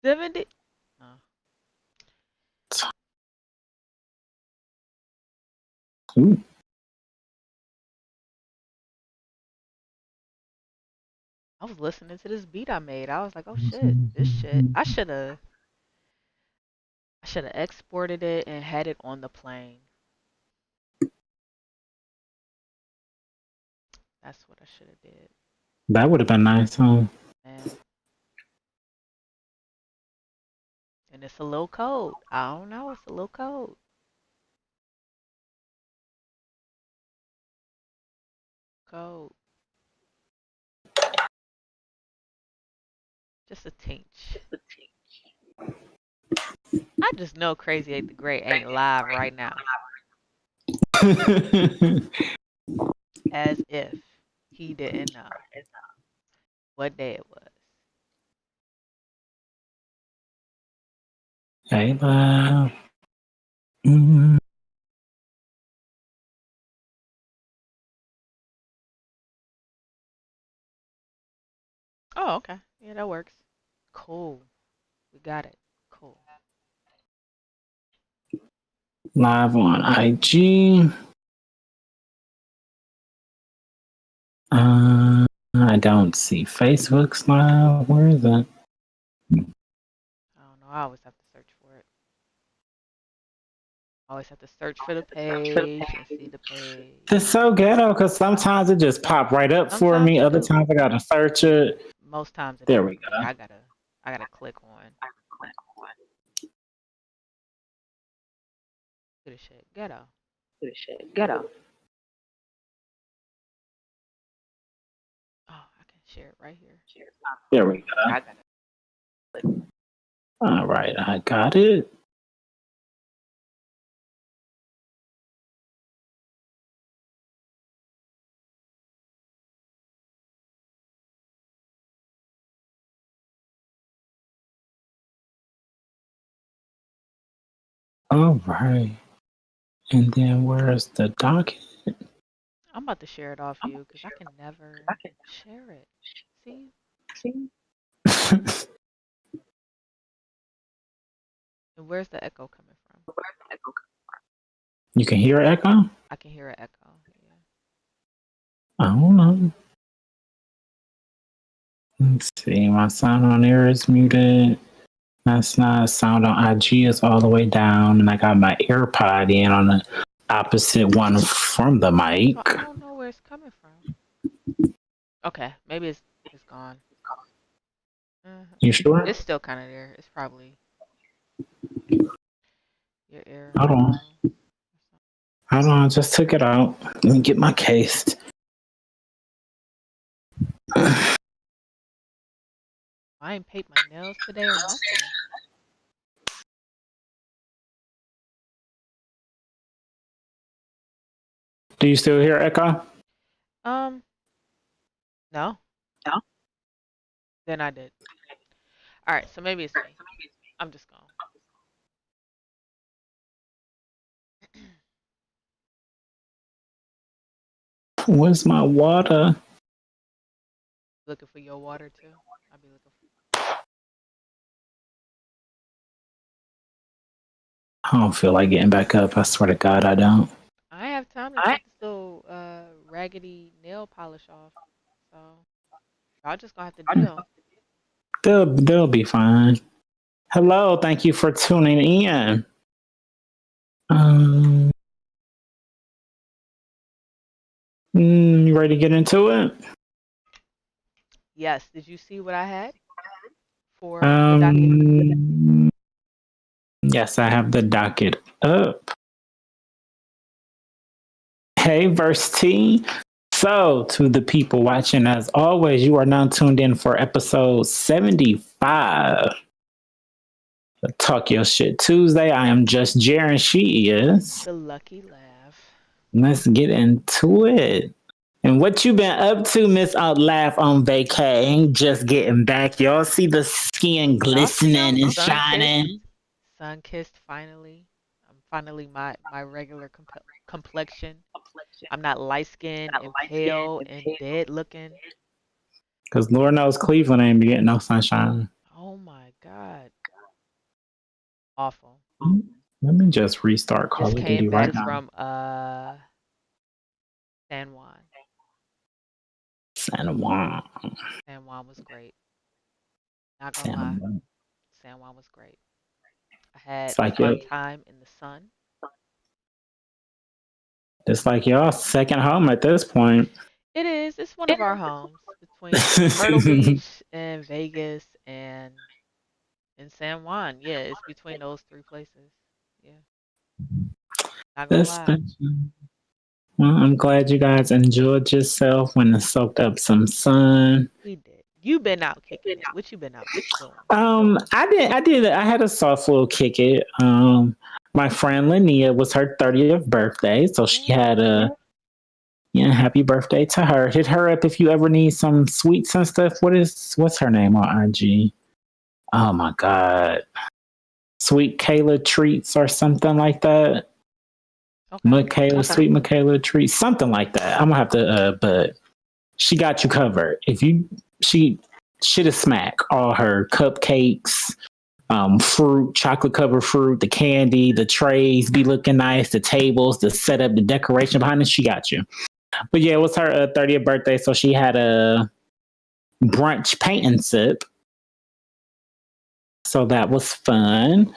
70? Oh. Ooh. I was listening to this beat I made. I was like, oh shit, this shit. I should have exported it and had it on the plane. That's what I should have did. That would have been nice, huh? Man. And it's a little cold. I don't know, it's a little cold. Cold. Just a tinge. I just know Crazy 8 the Great ain't live right now. As if he didn't know what day it was. Hey, love. Mm. Oh, okay. Yeah, that works. Cool. We got it. Cool. Live on IG. I don't see Facebook's live. Where is it? I don't know. I always have to search for it. I always have to search for the page and see the page. It's so ghetto because sometimes it just pop right up for Sometimes me. it Other do. times I gotta search it. Most times it There do we for me. go. I gotta click on. Do the shit. Ghetto. Oh, I can share it right here. There we go. All right, I got it. All right. And then where's the docket? I'm about to share it off you because I can never share it. See? And where's the echo coming from? You can hear echo? I can hear an echo. Yeah. I don't know. Let's see. My sound on there is muted. That's not sound on IG is all the way down, and I got my AirPod in on the opposite one from the mic. So I don't know where it's coming from. Okay, maybe it's gone. You sure? It's still kind of there. It's probably your ear. Hold on. Hold on. I just took it out. Let me get my case. I ain't paint my nails today or nothing. Do you still hear echo? No. Then I did. All right, so maybe it's me. I'm just going. Where's my water? Looking for your water too. I'll be looking for. I don't feel like getting back up. I swear to God, I don't. I have time to take this little raggedy nail polish off. So y'all just gonna have to deal. They'll be fine. Hello, thank you for tuning in. You ready to get into it? Yes. Did you see what I had for the docket? Yes, I have the docket up. Hey, Verse T. So, to the people watching, as always, you are now tuned in for episode 75. Talk Your Shit Tuesday. I am just Jaren. She is The Lucky Laugh. Let's get into it. And what you been up to, Miss Outlaugh on vacay? Just getting back. Y'all see the skin glistening and shining. Sun kissed finally. I'm finally my regular complexion. I'm not light skinned and pale and dead looking. Because Lord knows Cleveland ain't getting no sunshine. Oh my God. Awful. Let me just restart Call Just of Duty came right back now. from San Juan. San Juan. San Juan was great. Not gonna San lie. Juan. San Juan was great. I had It's like fun time in the sun. y'all second home at this point. It is. It's one of our homes between Myrtle Beach and Vegas and San Juan. Yeah, it's between those three places. Yeah, not gonna That's lie. special. Well, I'm glad you guys enjoyed yourself when it soaked up some sun. We did. You been out kicking it. What you been out doing? I had a soft little kick it. My friend Linnea was her 30th birthday, so she had a happy birthday to her. Hit her up if you ever need some sweets and stuff. What's her name on IG? Oh my god. Sweet Kayla Treats or something like that. Okay. Michaela, Sweet Michaela Treats, something like that. I'm gonna have to but she got you covered. She shit is smack. All her cupcakes, fruit, chocolate covered fruit, the candy, the trays be looking nice, the tables, the setup, the decoration behind it. She got you. But yeah, it was her 30th birthday, so she had a brunch paint and sip. So that was fun.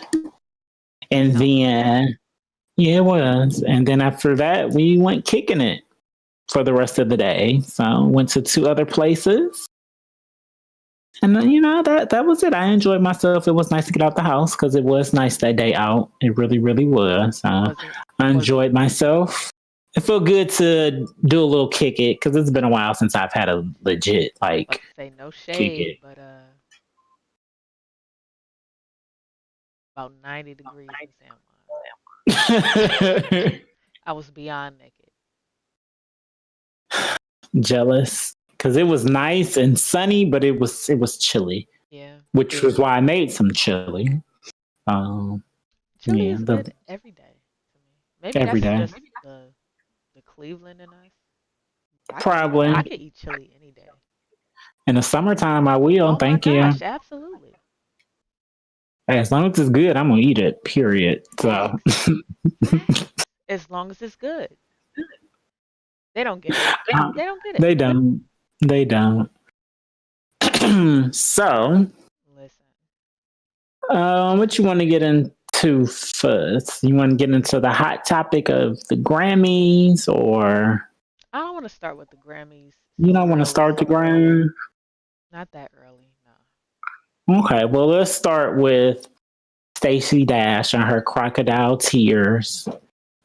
And then, yeah, it was. And then after that, we went kicking it for the rest of the day. So went to 2 other places. And then, that was it. I enjoyed myself. It was nice to get out the house because it was nice that day out. It really, really was. I enjoyed myself. It felt good to do a little kick it because it's been a while since I've had a legit say no shade, but about 90 degrees in San Juan. I was beyond naked. Jealous because it was nice and sunny, but it was chilly. Yeah, which was why I made some chili. Chili is good every day to me. Maybe every that's day. just the Cleveland in us. Probably. I could eat chili any day. In the summertime, I will. Oh Thank my you. gosh, absolutely. As long as it's good, I'm gonna eat it. Period. So. As long as it's good. They don't get it. They don't get it. They don't. They don't. So. Listen. What you want to get into first? You want to get into the hot topic of the Grammys, or? I don't want to start with the Grammys. You don't want to start the Grammys? Not that early, no. Okay, well, let's start with Stacey Dash and her crocodile tears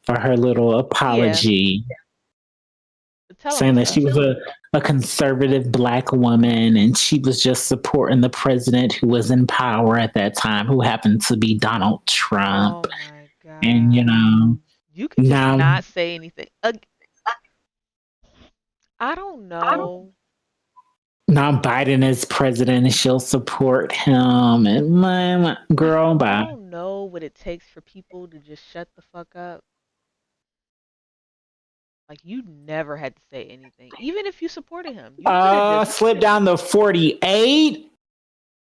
for her little apology. Yeah. Saying that she was a conservative Black woman and she was just supporting the president who was in power at that time, who happened to be Donald Trump. Oh my God. And, you can just not say anything. I don't know. Now Biden is president and she'll support him. And my girl, bye. I don't know what it takes for people to just shut the fuck up. Like, you never had to say anything. Even if you supported him. You just slip down to 48.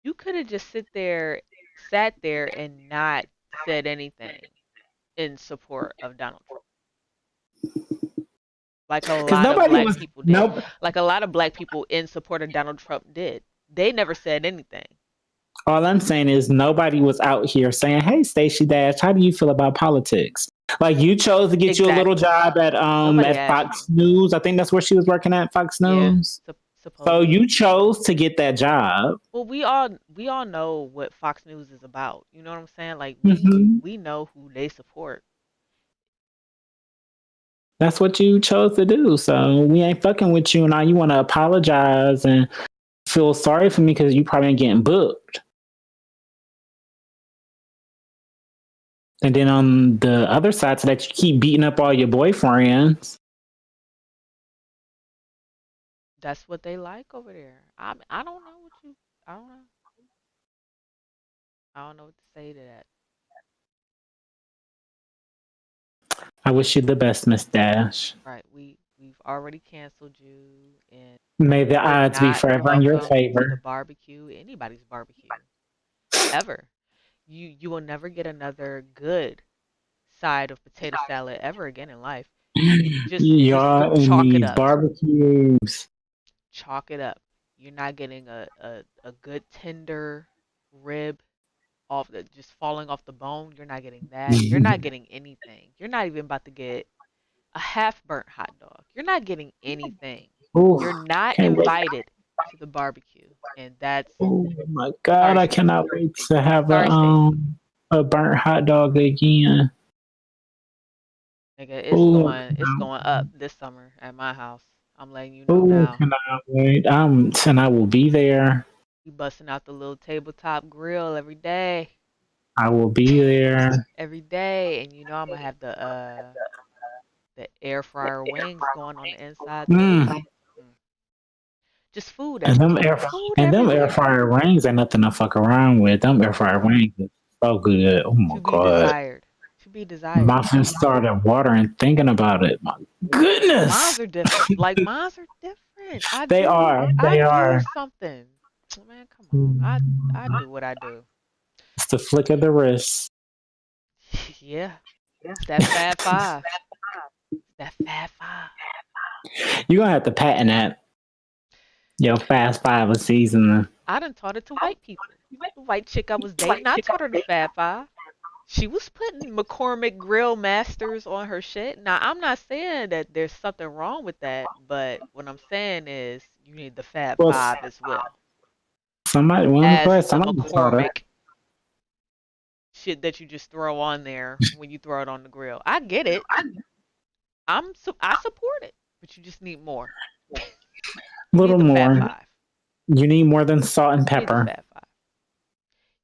You could have just sat there and not said anything in support of Donald Trump. Like a lot of Black people did. Nope. Like a lot of Black people in support of Donald Trump did. They never said anything. All I'm saying is nobody was out here saying, "Hey, Stacey Dash, how do you feel about politics?" Like, you chose to get you a little job at Fox News. I think that's where she was working at, Fox News. Yeah, so you chose to get that job. Well, we all know what Fox News is about. You know what I'm saying? Like, we know who they support. That's what you chose to do. So we ain't fucking with you now. You want to apologize and feel sorry for me because you probably ain't getting booked. And then on the other side to that, you keep beating up all your boyfriends. That's what they like over there. I don't know what you. I don't know. I don't know what to say to that. I wish you the best, Miss Dash. Right. We've already canceled you, and may the odds be forever in your favor. The barbecue, anybody's barbecue. ever. You will never get another good side of potato salad ever again in life. Just Y'all in chalk it these up. barbecues. Chalk it up. You're not getting a good tender rib off the just falling off the bone. You're not getting that. You're not getting anything. You're not even about to get a half burnt hot dog. You're not getting anything. Ooh, You're not can't wait. invited to the barbecue. And that's Oh my God, sorry, I Stacy. cannot wait to have Sorry, Stacy. a burnt hot dog again. Nigga, Oh, it's going up this summer at my house. I'm letting you know oh, now. cannot wait. And I will be there. You busting out the little tabletop grill every day. I will be there. Every day. And you know I'm gonna have the air fryer wings going on the inside too. Mm. Mm. Just food And them everywhere. Food air everywhere. fryer wings ain't nothing to fuck around with. Them air fryer wings is so good. Oh my To be God. desired. To be desired. My friend started watering thinking about it. My goodness. Mines are different. Like mines are different. They are. I They do are. something. Man, come on. I do what I do. It's the flick of the wrist. Yeah. It's that Fab Five. That Fab Five. You're gonna have to patent that. Yo, Fast Five a season. I done taught it to white people. The white chick I was dating, I taught her the Fab Five. She was putting McCormick Grill Masters on her shit. Now, I'm not saying that there's something wrong with that, but what I'm saying is you need the Fab Well, Five as well somebody, as the somebody taught her. McCormick shit that you just throw on there when you throw it on the grill. I get it. I support it, but you just need more. A little You need the Fab more. Five. You need more than salt and You need the pepper. Fab Five.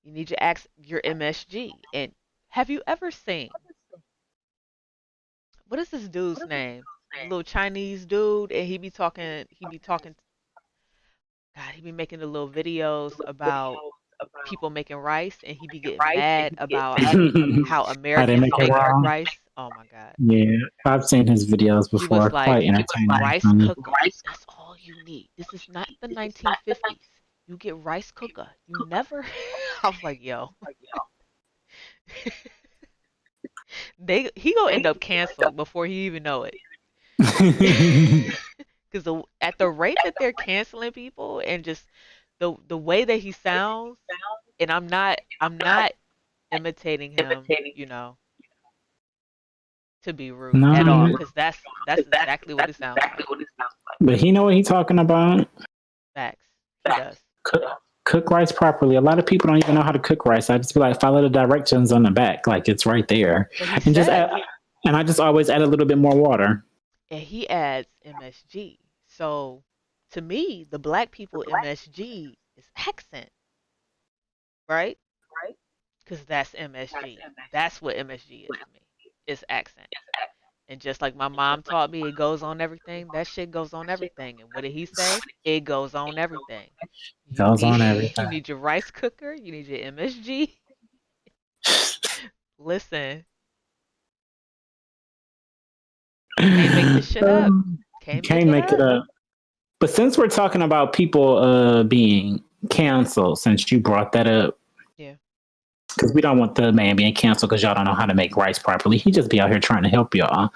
You need your MSG. And have you ever seen what is this dude's name? Little Chinese dude, and God, he be making the little videos about people making rice, and he be getting mad about how How they Americans make it make wrong? rice. Oh my God. Yeah, I've seen his videos He was before. like, Quite entertaining. rice cooker. That's all you need. This is not the 1950s. You get rice cooker. You never. I was like, yo, he gonna end up canceled before he even know it. Because at the rate that they're canceling people and just the way that he sounds, and I'm not imitating him, to be rude at all, No, because that's exactly what it sounds like. but he know what he's talking about. Facts. He does. Cook rice properly. A lot of people don't even know how to cook rice. I just be like, follow the directions on the back, like it's right there, But he and just said, add, and I just always add a little bit more water. and he adds MSG. So to me, the black people MSG is accent, right? Because that's MSG. That's what MSG is to me. It's accent. And just like my mom taught me, it goes on everything. That shit goes on everything. And what did he say? It goes on everything. You Goes need on you everything. need your rice cooker. You need your MSG. Listen, can't make this shit up. Can't make it up. But since we're talking about people being canceled, since you brought that up, Yeah. because we don't want the man being canceled because y'all don't know how to make rice properly. He just be out here trying to help y'all.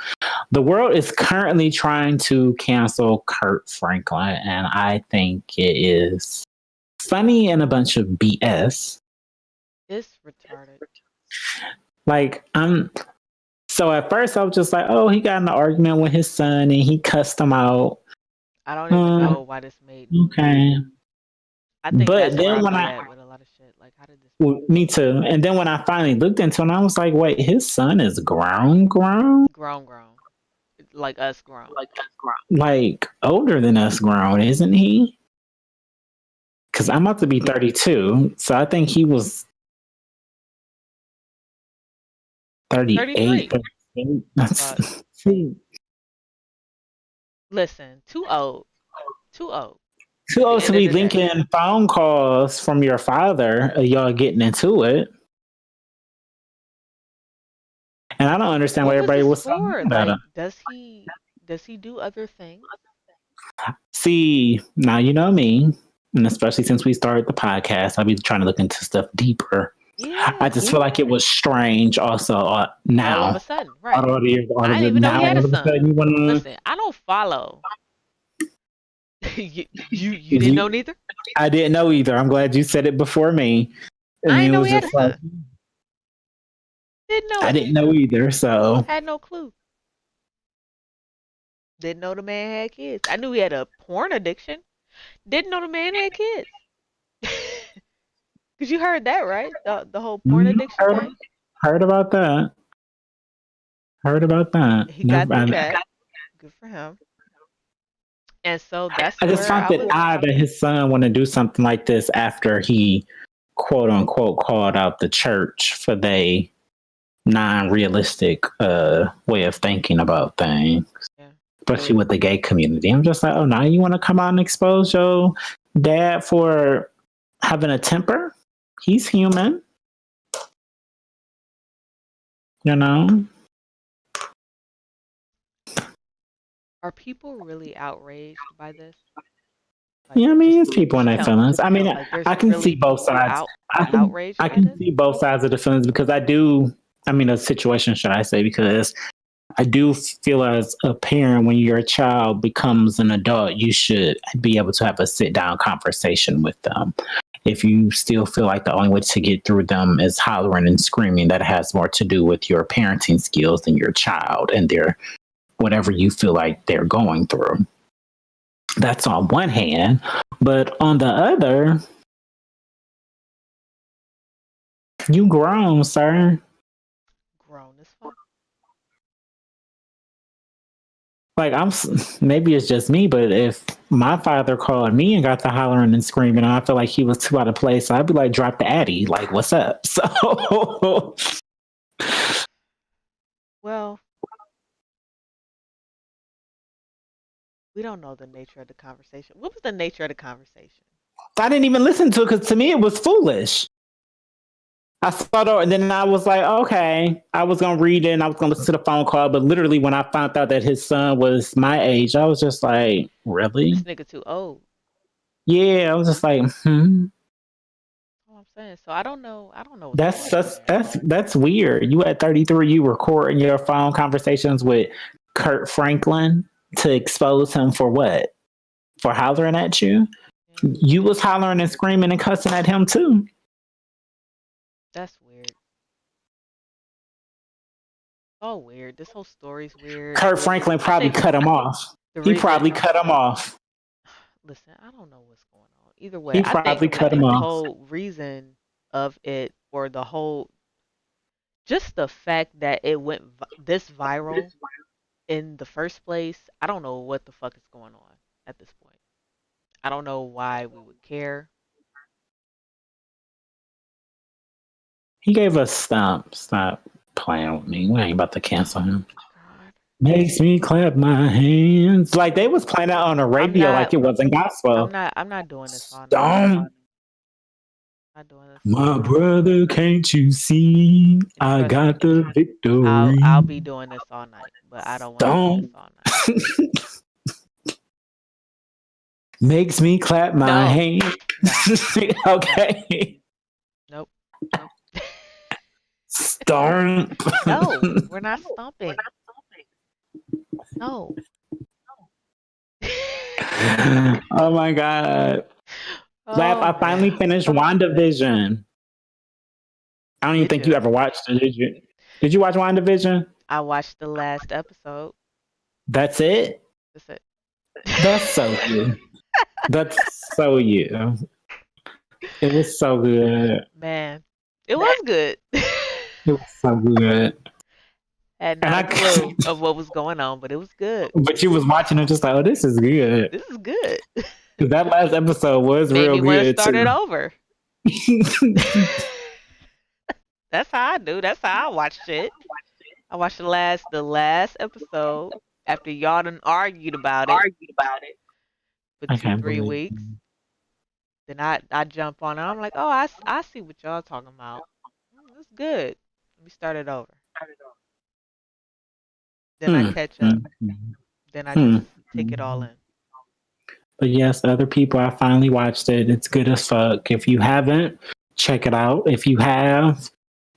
The world is currently trying to cancel Kurt Franklin, and I think it is funny and a bunch of BS. It's retarded. Like, so at first I was just like, oh, he got in an argument with his son and he cussed him out. I don't even know why this made. Okay. I think But that's then where I'm when at with a lot of shit. Like, how did this? well, me too. And then when I finally looked into it, I was like, wait, his son is grown? Grown. Like us grown. Like older than us grown, isn't he? Because I'm about to be 32. So I think he was 38. 33. That's, Listen, too old. Too old. too old to be End of the day. linking phone calls from your father, y'all getting into it. And I don't understand why everybody was for? about Like, it. does he do other things? See, now you know me. And especially since we started the podcast, I'll be trying to look into stuff deeper. Yeah. I just feel like it was strange also now. All of a sudden, right. I didn't even know he had a son. You wanna... Listen, I don't follow. you didn't know neither? I didn't know either. I'm glad you said it before me. And I didn't know he had a son. Didn't know. I didn't know either, so. Had no clue. Didn't know the man had kids. I knew he had a porn addiction. Didn't know the man had kids. Because you heard that, right? The whole porn addiction thing? Heard about that. He got through that. Good for him. And so that's I just found it odd that his son want to do something like this after he, quote unquote, called out the church for their non-realistic way of thinking about things. Yeah. Especially with the gay community. I'm just like, oh, now you want to come out and expose your dad for having a temper? He's human. You know? Are people really outraged by this? Like, yeah, I mean, it's people in their feelings. I mean, like, I can see both sides. I can see both sides of the feelings because a situation, should I say, because I do feel as a parent, when your child becomes an adult, you should be able to have a sit-down conversation with them. If you still feel like the only way to get through them is hollering and screaming, that has more to do with your parenting skills than your child and their whatever you feel like they're going through. That's on one hand. But on the other, you grown, sir. Grown as fuck. Like, maybe it's just me, but if my father called me and got the hollering and screaming, and I feel like he was too out of place, I'd be like, drop the Addy. Like, what's up? So, well, we don't know the nature of the conversation. What was the nature of the conversation? I didn't even listen to it because to me it was foolish. I saw it and then I was like, okay. I was going to read it and I was going to listen to the phone call. But literally when I found out that his son was my age, I was just like, really? This nigga too old. Yeah, I was just like, That's what I'm saying. So I don't know. That's weird. You at 33, you recording your phone conversations with Kurt Franklin to expose him for what? For hollering at you? Yeah. You was hollering and screaming and cussing at him too. That's weird. Oh, weird. This whole story's weird. Kurt Franklin probably cut him off. He probably cut him off. Listen, I don't know what's going on. Either way, he probably cut him off. The whole reason of it, or the whole, just the fact that it went this viral in the first place, I don't know what the fuck is going on at this point. I don't know why we would care. He gave us stop playing with me. We ain't about to cancel him. God. Makes me clap my hands. Like they was playing that on the radio like it wasn't gospel. I'm not doing this on not doing this. My brother, can't you see? I got the victory. I'll be doing this all night, but I don't want to do this all night. Makes me clap my hands. Okay. Nope. Stomp. No, we're not stomping. No. Oh my God. I finally finished WandaVision. I don't even think you ever watched it, did you? Did you watch WandaVision? I watched the last episode. That's it? That's it. That's so good. That's so you. It was so good. Man, it was good. It was so good. Had no clue of what was going on, but it was good. But you was watching it just like, oh, this is good. This is good. That last episode was real good. Maybe start it over. That's how I do. That's how I watch shit. I watched the last episode after y'all done argued about it. For 2-3 weeks. Then I jump on it. I'm like, oh, I see what y'all talking about. It's good. Let me start it over. Then I catch up. Then I just take it all in. But yes, other people, I finally watched it. It's good as fuck. If you haven't, check it out. If you have,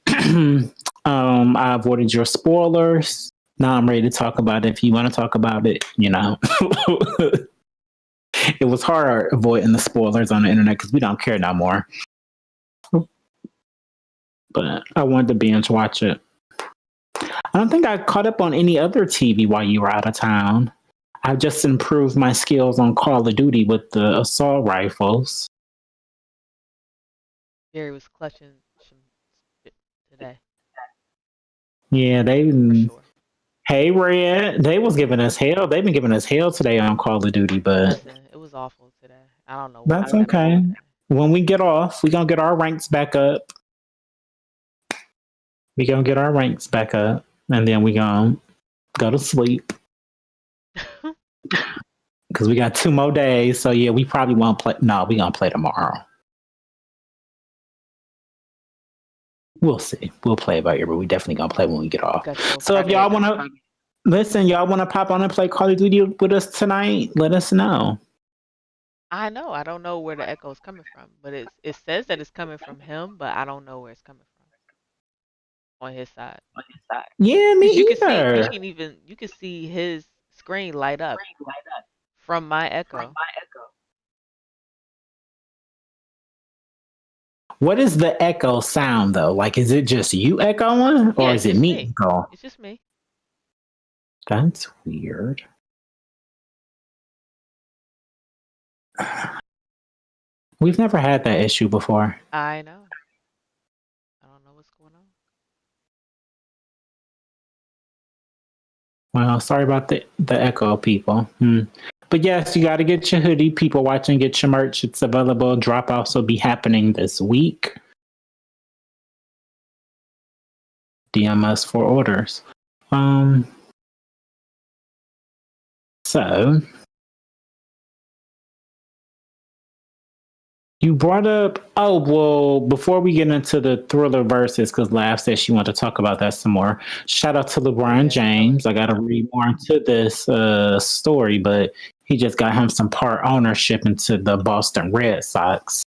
I avoided your spoilers. Now I'm ready to talk about it. If you want to talk about it, it was hard avoiding the spoilers on the internet because we don't care no more. But I wanted to binge watch it. I don't think I caught up on any other TV while you were out of town. I've just improved my skills on Call of Duty with the assault rifles. Jerry was clutching some shit today. Yeah, For sure. Hey, Red, they was giving us hell. They've been giving us hell today on Call of Duty, but listen, it was awful today. I don't know what that's okay. When we get off, we're going to get our ranks back up. We're going to get our ranks back up, and then we're going to go to sleep. Because we got 2 more days. So, yeah, we probably won't play. No, we're going to play tomorrow. We'll see. We'll play by ear, but we definitely going to play when we get off. So, if y'all want to listen, y'all want to pop on and play Call of Duty with us tonight, let us know. I know. I don't know where the echo is coming from, but it says that it's coming from him, but I don't know where it's coming from on his side. Yeah, me either. You can see his screen light up from my echo. What is the echo sound though? Like, is it just you echoing, or is it me echoing? It's just me. That's weird. We've never had that issue before. I know. I don't know what's going on. Well, sorry about the echo, people. But yes, you got to get your hoodie. People watching, get your merch. It's available. Drop-offs will be happening this week. DM us for orders. So you brought up, before we get into the Thriller verses, because Lav said she wanted to talk about that some more. Shout out to LeBron James. I got to read more into this story, but he just got him some part ownership into the Boston Red Sox.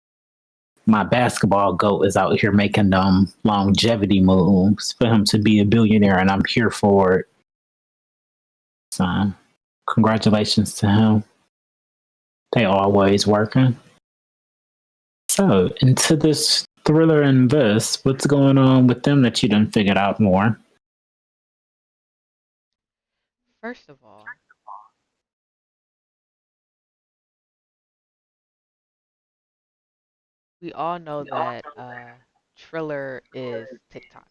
My basketball GOAT is out here making them longevity moves for him to be a billionaire, and I'm here for it. So, congratulations to him. They always working. So, into this Thriller and this, what's going on with them that you done figured out more? First of all, we all know that Triller is TikTok.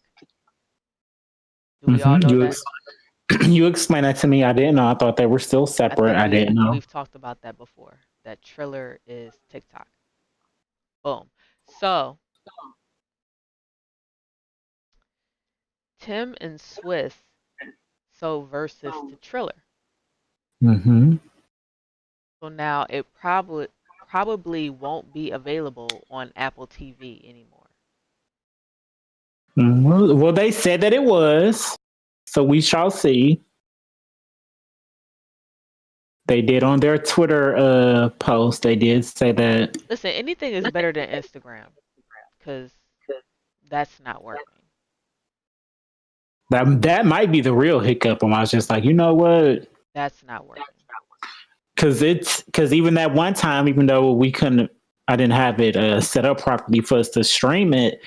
Do we all know that? You explain that to me. I didn't know. I thought they were still separate. I didn't know. We've talked about that before. That Triller is TikTok. Boom. So, Tim and Swiss versus to Triller. So now it probably won't be available on Apple TV anymore. Well, they said that it was, so we shall see. They did on their Twitter post. They did say that. Listen, anything is better than Instagram, because that's not working. That might be the real hiccup. And I was just like, you know what? That's not working. Because even that one time, even though I didn't have it set up properly for us to stream it,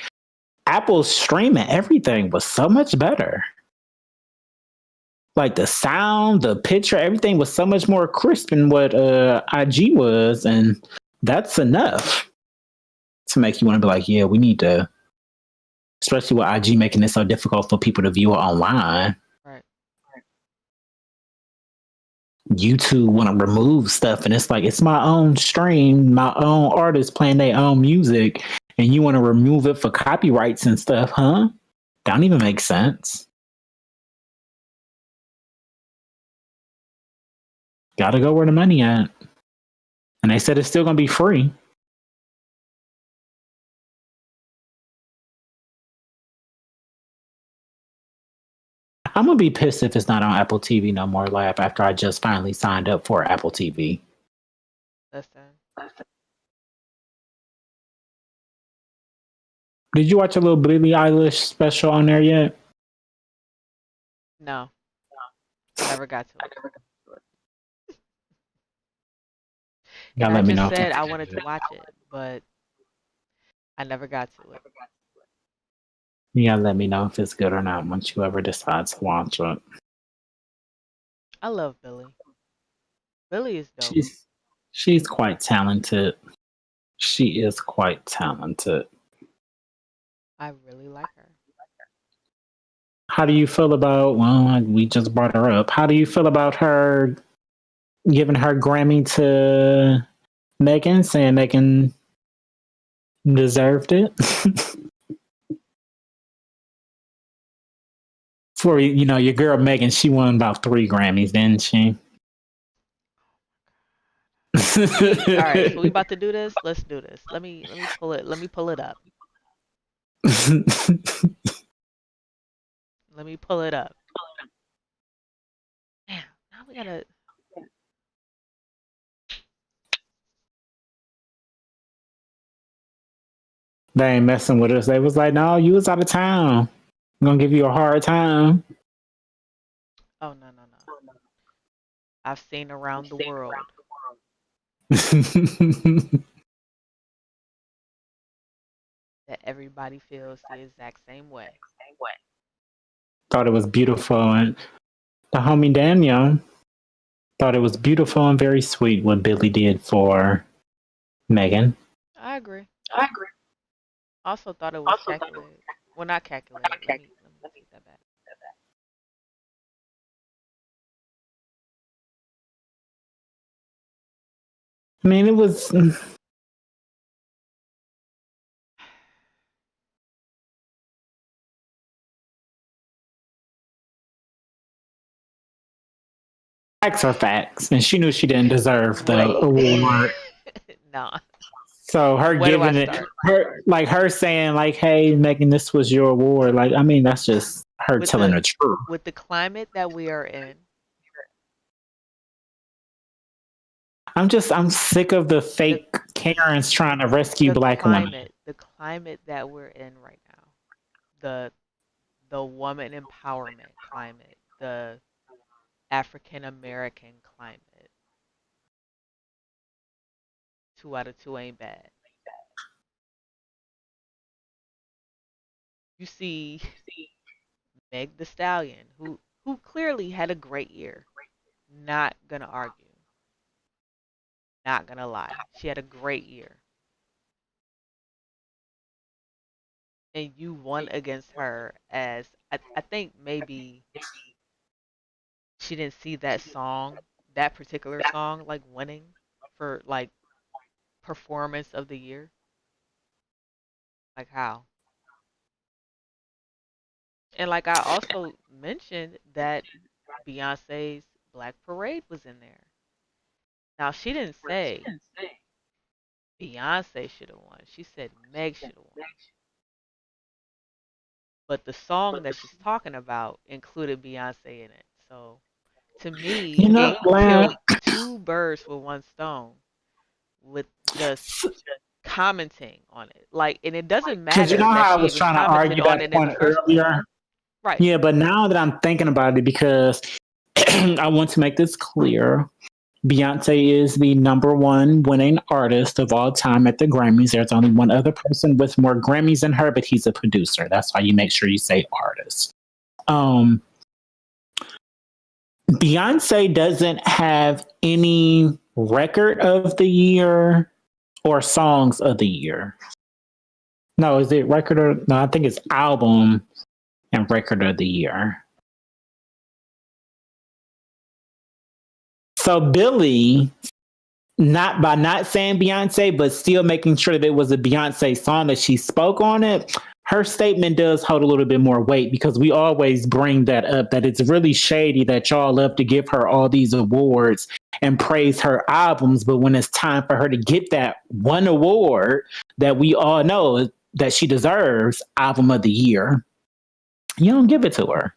Apple's streaming everything was so much better. Like the sound, the picture, everything was so much more crisp than what IG was, and that's enough to make you want to be like, yeah, we need to. Especially with IG making it so difficult for people to view it online. Right. YouTube want to remove stuff, and it's like, it's my own stream, my own artist playing their own music, and you want to remove it for copyrights and stuff, huh? Don't even make sense. Gotta go where the money at. And they said it's still gonna be free. I'm gonna be pissed if it's not on Apple TV no more, Lab, after I just finally signed up for Apple TV. Listen, Did you watch a little Billie Eilish special on there yet? no, never got to it. And Y'all I let me just know. said I wanted to watch it, but I never got to it. You gotta let me know if it's good or not once you ever decide to watch it. I love Billy. Billy is dope. She's quite talented. She is quite talented. I really like her. How do you feel about? Well, we just brought her up. How do you feel about her giving her Grammy to Megan, saying Megan deserved it? For your girl Megan, she won about 3 Grammys, didn't she? All right, so we about to do this. Let's do this. Let me pull it. Let me pull it up. Let me pull it up. Damn, now we gotta. They ain't messing with us. They was like, no, you was out of town. I'm gonna give you a hard time. Oh no no no! I've seen around the world that everybody feels the exact same way. Thought it was beautiful, and the homie Daniel thought it was beautiful and very sweet what Billy did for Megan. I agree. Also thought it was calculated. Well, not calculated. Let me take that back. I mean, it was. Facts are facts, and she knew she didn't deserve the award. No. So her Where do I giving it, start? her saying like, "Hey, Megan, this was your award." Like, I mean, that's just her telling the truth. With the climate that we are in, I'm sick of the fake Karens trying to rescue black women. the climate that we're in right now, the woman empowerment climate, the African American climate. 2 out of 2 ain't bad. You see Meg the Stallion, who clearly had a great year. Not gonna argue. Not gonna lie. She had a great year. And you won against her as I think maybe she didn't see that song, that particular song, like winning for like performance of the year. Like how? And like I also mentioned that Beyonce's Black Parade was in there. Now she didn't say Beyonce should have won. She said Meg should have won. But the song that she's talking about included Beyonce in it. So to me, it Like, killed 2 birds with 1 stone with just commenting on it. Like, and it doesn't because matter that how I she was even trying to commented argue on that it in point the first place. earlier. Right. Yeah, but now that I'm thinking about it, because I want to make this clear. Beyonce is the #1 winning artist of all time at the Grammys. There's only one other person with more Grammys than her, but he's a producer. That's why you make sure you say artist. Beyonce doesn't have any record of the year or songs of the year. No, is it record or no? I think it's album and record of the year. So Billy, not saying Beyonce, but still making sure that it was a Beyonce song that she spoke on it, her statement does hold a little bit more weight because we always bring that up, that it's really shady that y'all love to give her all these awards and praise her albums, but when it's time for her to get that one award that we all know that she deserves, album of the year, you don't give it to her.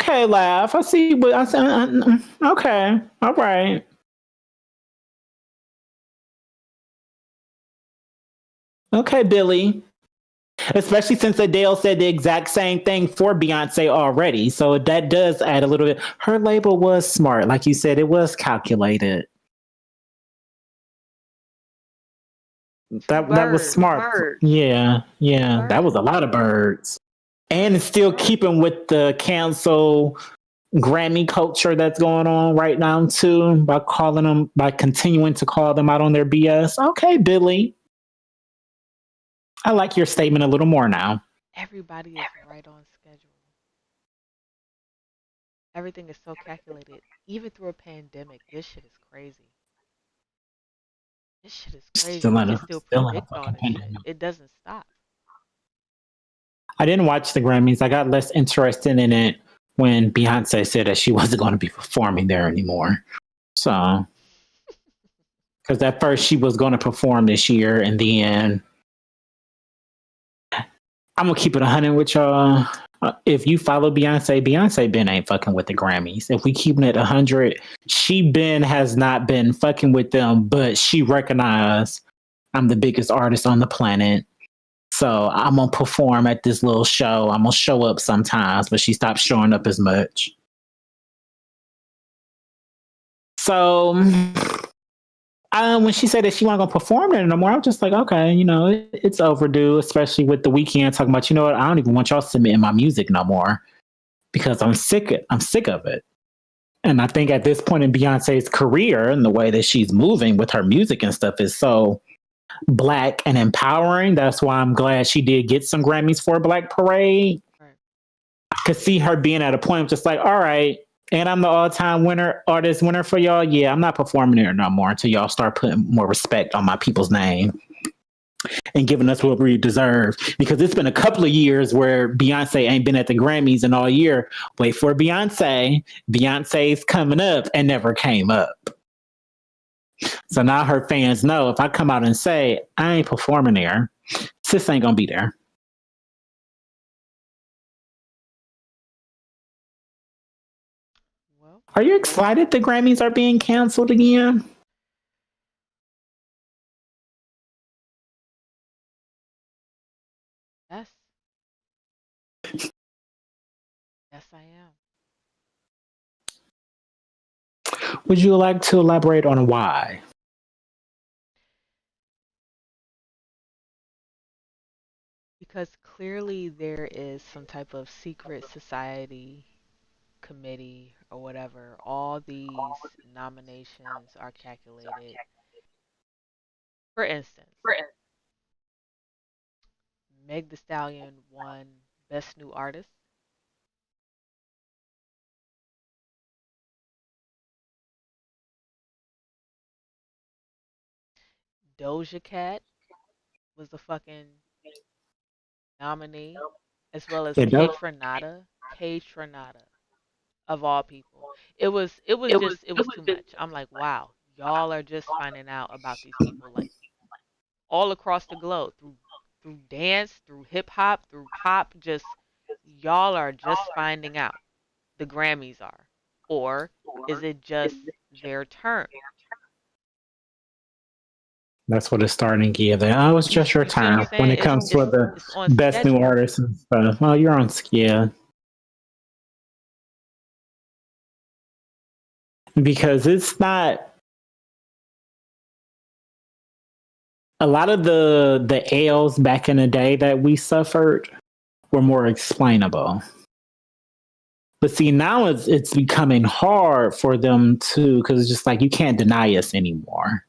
Okay, laugh. I see what I said. Okay, all right. Okay, Billy. Especially since Adele said the exact same thing for Beyonce already. So that does add a little bit. Her label was smart. Like you said, it was calculated. That was smart. Yeah. That was a lot of birds. And it's still keeping with the cancel Grammy culture that's going on right now too, by continuing to call them out on their BS. Okay, Billy. I like your statement a little more now. Everybody is right on schedule. Everything is so calculated. Even through a pandemic, this shit is crazy. This shit is crazy. We can still predict all this shit. It doesn't stop. I didn't watch the Grammys. I got less interested in it when Beyonce said that she wasn't going to be performing there anymore. So, because at first she was going to perform this year, and then I'm gonna keep it 100 with y'all. If you follow Beyonce been ain't fucking with the Grammys. If we keeping it 100, she been has not been fucking with them, but she recognized I'm the biggest artist on the planet. So I'm gonna perform at this little show. I'm gonna show up sometimes, but she stopped showing up as much. So when she said that she wasn't gonna perform there no more, I was just like, okay, it's overdue, especially with The Weeknd talking about, you know what, I don't even want y'all submitting my music no more because I'm sick of it. And I think at this point in Beyonce's career and the way that she's moving with her music and stuff is so Black and empowering. That's why I'm glad she did get some Grammys for Black Parade. Right. I could see her being at a point of just like, all right, and I'm the all-time artist winner for y'all. Yeah, I'm not performing there no more until y'all start putting more respect on my people's name and giving us what we deserve. Because it's been a couple of years where Beyonce ain't been at the Grammys, and all year, wait for Beyonce. Beyonce's coming up and never came up. So now her fans know if I come out and say I ain't performing there, sis ain't gonna be there. Well, are you excited the Grammys are being canceled again? Yes. Yes, I am. Would you like to elaborate on why? Because clearly there is some type of secret society committee or whatever. All these nominations are calculated. For instance, Meg Thee Stallion won Best New Artist. Doja Cat was the fucking nominee, as well as Kaytranada. Kaytranada, of all people. It was too much. I'm like, wow, y'all are just finding out about these people like all across the globe through dance, through hip hop, through pop. Just y'all are just finding out. The Grammys are, or is it just their turn? That's what it's starting to give. Oh, it's just your time when it comes to the best new artists and stuff. Oh, you're on yeah. Because it's not a lot of the ails back in the day that we suffered were more explainable. But see, now it's becoming hard for them to, because it's just like you can't deny us anymore.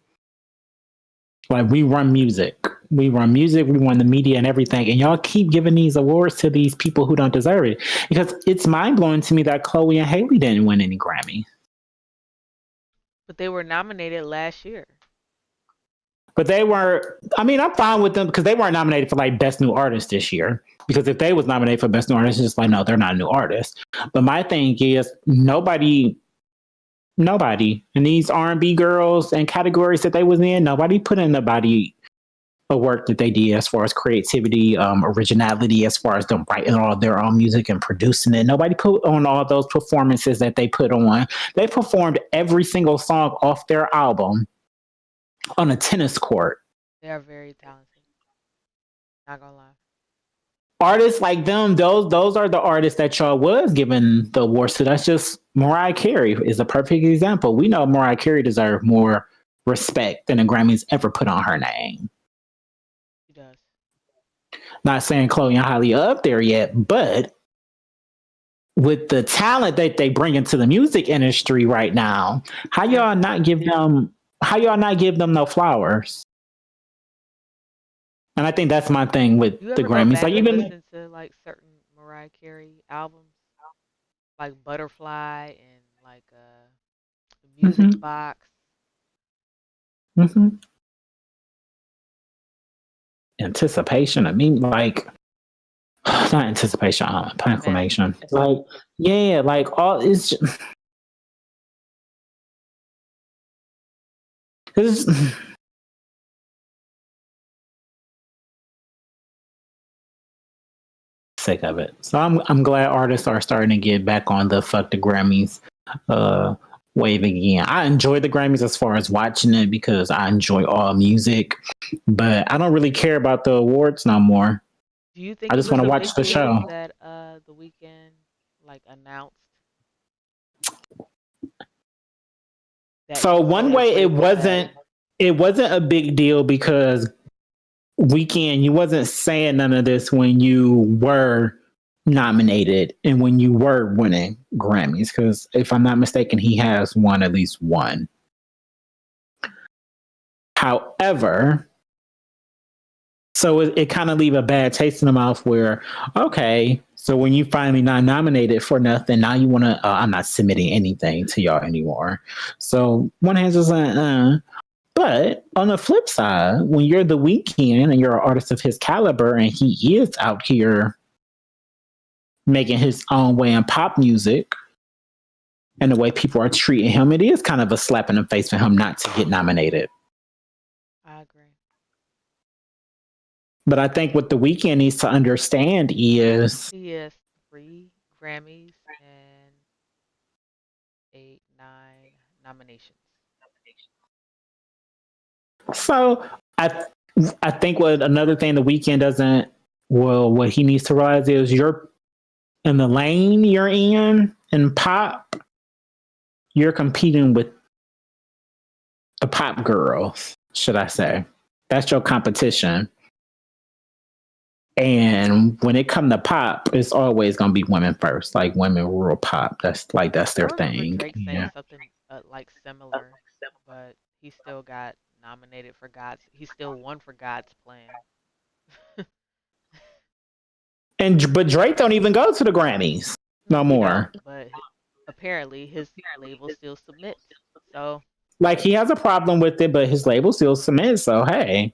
Like we run music, we run the media and everything, and y'all keep giving these awards to these people who don't deserve it. Because it's mind blowing to me that Chloe and Hailey didn't win any Grammy. But they were nominated last year. But they were, I mean, I'm fine with them because they weren't nominated for like Best New Artist this year. Because if they was nominated for Best New Artist, it's just like, no, they're not a new artist. But my thing is nobody and these R&B girls and categories that they was in, nobody put anybody a work that they did as far as creativity, originality, as far as them writing all their own music and producing it. Nobody put on all those performances that they put on. They performed every single song off their album on a tennis court. They are very talented. Not gonna lie. Artists like them, those are the artists that y'all was giving the awards to. That's just Mariah Carey is a perfect example. We know Mariah Carey deserves more respect than the Grammys ever put on her name. She does. Not saying Chloe and Halle up there yet, but with the talent that they bring into the music industry right now, how y'all not give them no flowers? And I think that's my thing with You the ever go Grammys. back Like and even listen to like certain Mariah Carey albums, like Butterfly and like Music Mhm, Box? mhm. Anticipation. I mean, like not anticipation, Fantasy. proclamation. Like yeah, like all it's just, it's, sick of it. So I'm glad artists are starting to get back on the fuck the Grammys uh wave again. I enjoy the Grammys as far as watching it because I enjoy all music, but I don't really care about the awards no more. Do you I think it just want was to a watch big the deal show. that The Weeknd like announced that So he one told his way label that it wasn't a big deal because Weekend, you wasn't saying none of this when you were nominated and when you were winning Grammys. Because if I'm not mistaken, he has won at least one. However, so it kind of leave a bad taste in the mouth where, okay, so when you finally not nominated for nothing, now you want to, I'm not submitting anything to y'all anymore. So one hand is like. But on the flip side, when you're the Weeknd and you're an artist of his caliber and he is out here making his own way in pop music and the way people are treating him, it is kind of a slap in the face for him not to get nominated. I agree. But I think what the Weeknd needs to understand is He has 3 Grammys and 8, 9 nominations. so I think what another thing the Weeknd doesn't what he needs to realize is you're in the lane you're in pop, you're competing with the pop girls, should I say. That's your competition. And when it come to pop, it's always gonna be women first, like women rule pop. That's I their remember thing. Drake saying Yeah. something like similar, but he still got nominated for God's. He still won for God's Plan. And but Drake don't even go to the Grammys no He don't, more. but apparently his label still submits. So Like he has a problem with it, but his label still submits. So hey.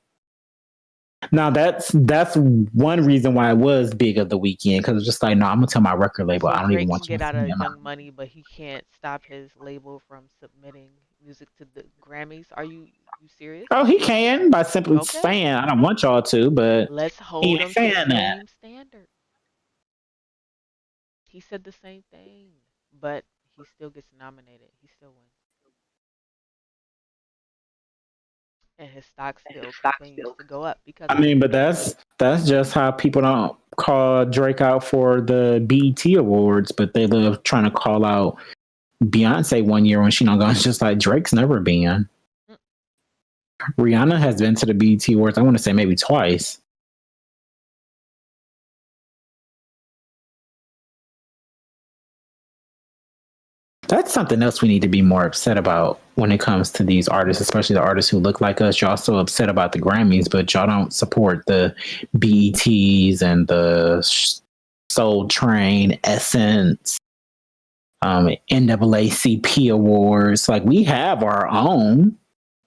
Now that's one reason why it was big of the Weekend because it's just like no, I'm gonna tell my record label so I don't even Drake can want you get to out submit of my. Young Money, but he can't stop his label from submitting music to the Grammys. Are you serious? Oh, he can by simply Okay. saying I don't want y'all to, but Let's he hold ain't him to the saying that. same standard. He said the same thing, but he still gets nominated. He still wins. And his stock still continues to go up because I of it. mean, but that's just how people don't call Drake out for the BET awards, but they love trying to call out Beyonce one year when she not going. It's just like Drake's never been. Mm. Rihanna has been to the BET awards. I want to say maybe twice. That's something else we need to be more upset about when it comes to these artists, especially the artists who look like us. Y'all so upset about the Grammys, but y'all don't support the BETs and the Soul Train, Essence, NAACP awards. Like we have our own,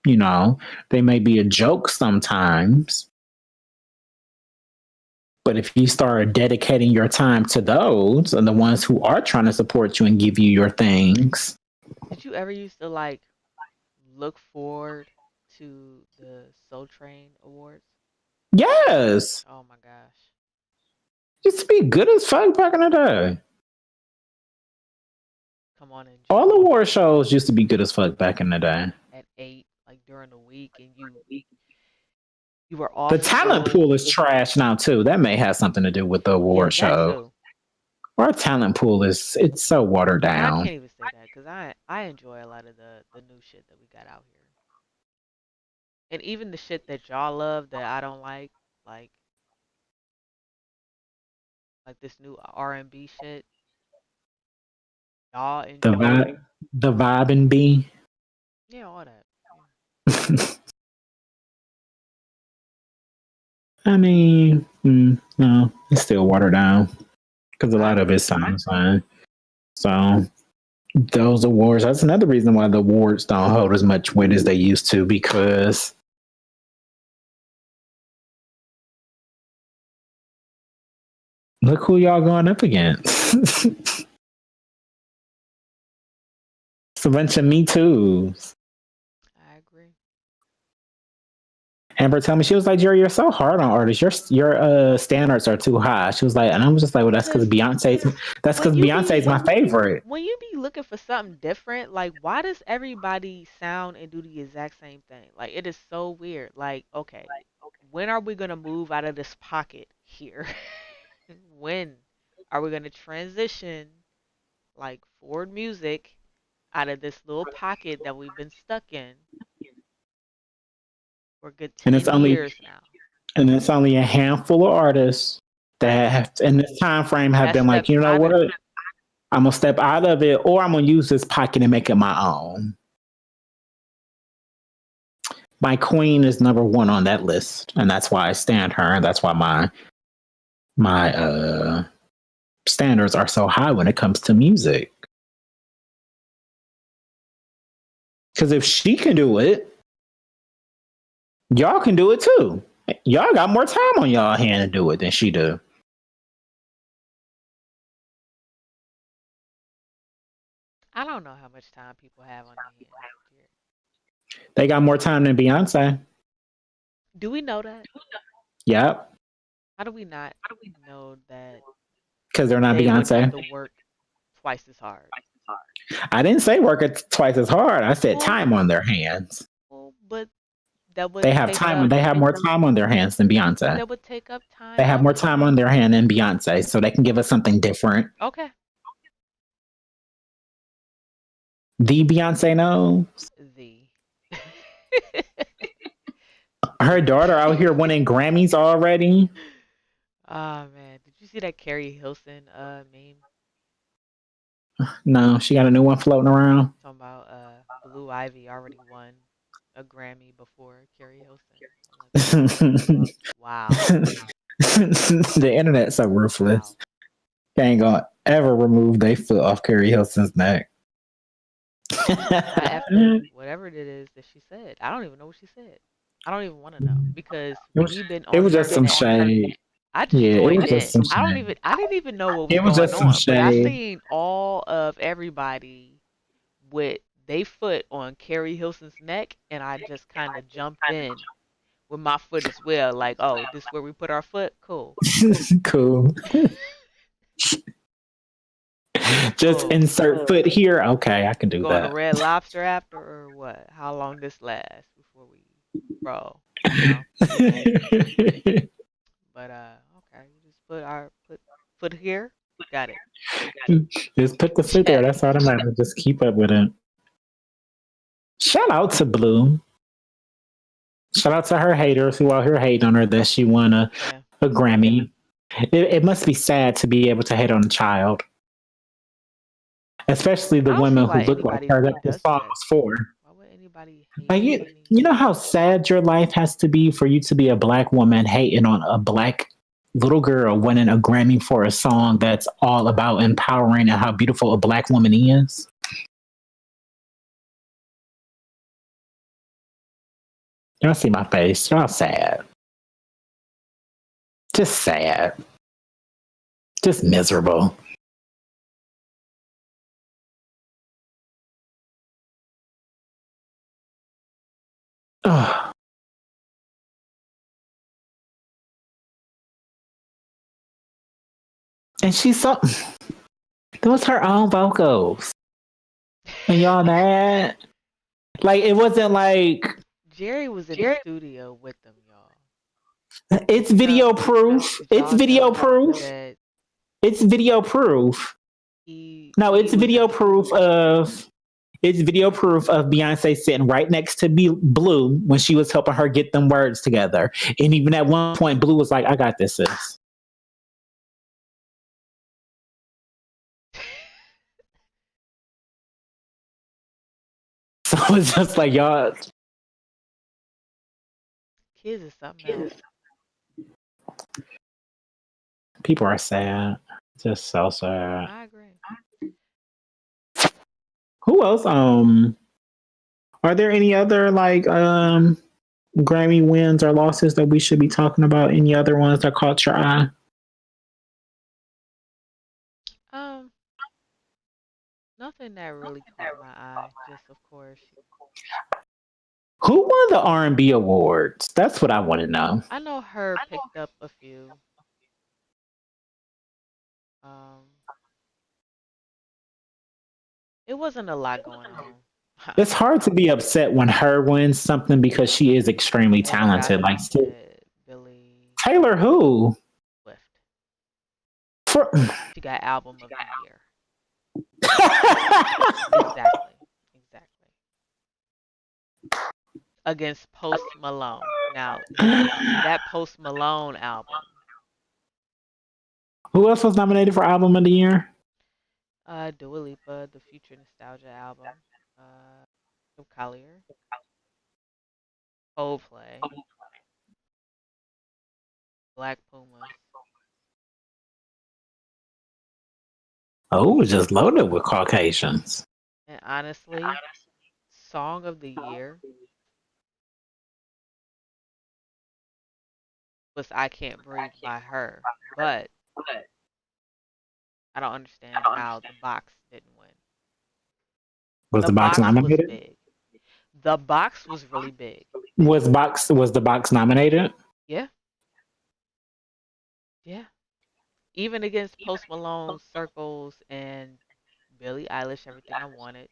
they may be a joke sometimes. But if you start dedicating your time to those and the ones who are trying to support you and give you your things. Did you ever used to like look forward to the Soul Train Awards? Yes. Oh my gosh. Used to be good as fuck back in the day. Come on and All the jump war shows used to be good as fuck back in the day. at 8, like during the week, and you were The off talent school. pool is trash now too. That may have something to do with the Yeah, award that show. too. Our talent pool it's so watered And I down. can't even say that because I enjoy a lot of the new shit that we got out here, and even the shit that y'all love that I don't like like this new R&B shit. Y'all The enjoy. vibe, the vibe and B. Yeah, all that. Yeah. I mean, no, it's still watered down because a I lot of agree. it sounds fine. So those awards, that's another reason why the awards don't hold as much weight as they used to because look who y'all going up against. It's a bunch of Me Too's. I agree. Amber told me, she was like, Jerry, you're so hard on artists. Your standards are too high. She was like, and I was just like, well, that's because Because when you Beyonce's be my favorite. when you be looking for something different, like why does everybody sound and do the exact same thing? Like it is so weird. Like, okay, when are we gonna move out of this pocket here? When are we gonna transition like Ford music out of this little pocket that we've been stuck in for a good And it's 10 only years now? a handful of artists that have, in this time frame have That been like, stepped you know out what? of it. I'm gonna step out of it, or I'm gonna use this pocket and make it my own. My queen is number one on that list, and that's why I stand her, and that's why my standards are so high when it comes to music. Because if she can do it, y'all can do it too. Y'all got more time on y'all hand to do it than she do. I don't know how much time people have on their hands, Jared. They got more time than Beyonce. Do we know that? Yep, How do we not know that because they're not they would have Beyonce. to work twice as hard? I didn't say work it twice as hard. I said Well, time on their hands. well, but that would They have take time. up They have more time on their hands than Beyonce. that would take up They time have more elsewhere. time on their hand than Beyonce, so they can give us something different. Okay. The Beyonce knows. The Her daughter out here winning Grammys already. Oh man, did you see that Carrie Hilson meme No, she got a new one floating around. talking about Blue Ivy already won a Grammy before Carrie Hilson? I'm like, wow, The internet's so ruthless. wow. They ain't gonna ever remove their foot off Carrie Hilson's neck. I effed her, whatever it is that she said. I don't even know what she said. I don't even want to know because we've been It on was her just some neck. shade. I just Yeah, it joined was just in. some shade. I didn't even know what was It was going just some on, but I shade. seen all of everybody with they foot on Carrie Hilson's neck, and I just kind of jumped in with my foot as well. Like, oh, this where we put our foot? Cool. Cool. Just Cool. insert foot here. Okay, I can We do going to that. Red Lobster after or what? How long this lasts before we, bro? You know. But okay, we just put foot here. Got it. Just put the foot there. Check. That's all that matters. Just keep up with it. Shout out to Blue. Shout out to her haters who out here hating on her that she won Yeah. a Grammy. It must be sad to be able to hate on a child, especially the I don't see women who why look like anybody her that really this does song that. was for. Why would anybody hate Like on any? you know how sad your life has to be for you to be a black woman hating on a black little girl winning a Grammy for a song that's all about empowering and how beautiful a black woman is. Y'all see my face. Y'all sad. Just sad. Just miserable. Ugh. And she's so those her own vocals. And y'all mad? Like it wasn't like Jerry was in the studio with them, y'all. it's video proof. If It's y'all video know proof. that It's video proof. No, it's video proof of Beyonce sitting right next to Blue when she was helping her get them words together. And even at one point, Blue was like, I got this, sis. So it's just like, y'all. Kids is something else. People are sad. Just so sad. I agree. Who else? Are there any other Grammy wins or losses that we should be talking about? Any other ones that caught your eye? Nothing that really caught my eye. Just of course. Who won the R&B awards? That's what I want to know. I know her picked up a few. It wasn't a lot going on. It's hard to be upset when her wins something because she is extremely talented. Like Billie Taylor, who? Swift. She got album of the year. Exactly. Against Post Malone. Now that Post Malone album. Who else was nominated for album of the year? Dua Lipa, the Future Nostalgia album. Collier. Coldplay. Black Pumas. Oh, just loaded with Caucasians. And honestly, Song of the Year was I Can't Breathe by her. But I don't understand how The Box didn't win. Was The Box nominated? Was big. The Box was really big. Was The Box nominated? Yeah. Even against Post Malone, Circles, and Billie Eilish, Everything I Wanted.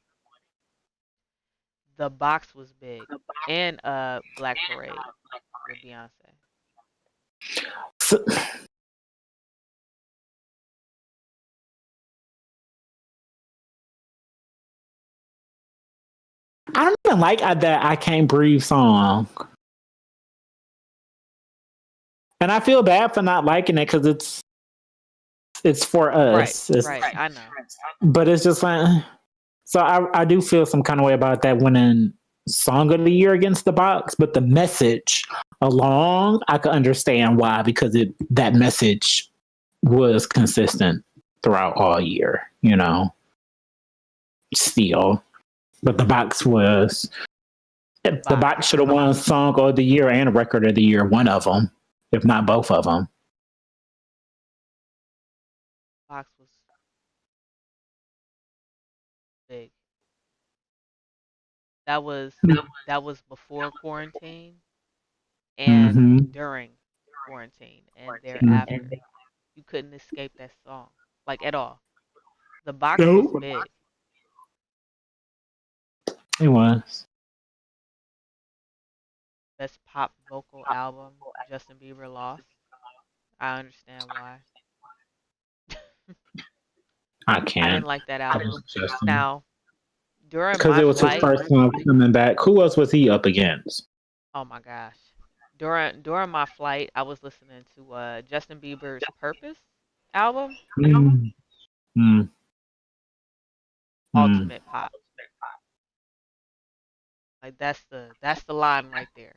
The Box was big. And Black Parade with Beyonce. So, I don't even like that I Can't Breathe song. And I feel bad for not liking it because it's for us. Right, I know. But it's just like, so I do feel some kind of way about that winning Song of the Year against The Box, but the message along, I could understand why, because that message was consistent throughout all year, still. But The Box was, The Box should have won Song of the Year and Record of the Year, one of them, if not both of them. Box was big. That was before quarantine and during quarantine and thereafter. You couldn't escape that song, like at all. The Box was big. It was. Best pop vocal album, Justin Bieber lost. I understand why. I can't. I didn't like that album. Now, during because it was his first time coming back. Who else was he up against? Oh my gosh! During my flight, I was listening to Justin Bieber's Purpose album. Ultimate Pop. Like that's the line right there.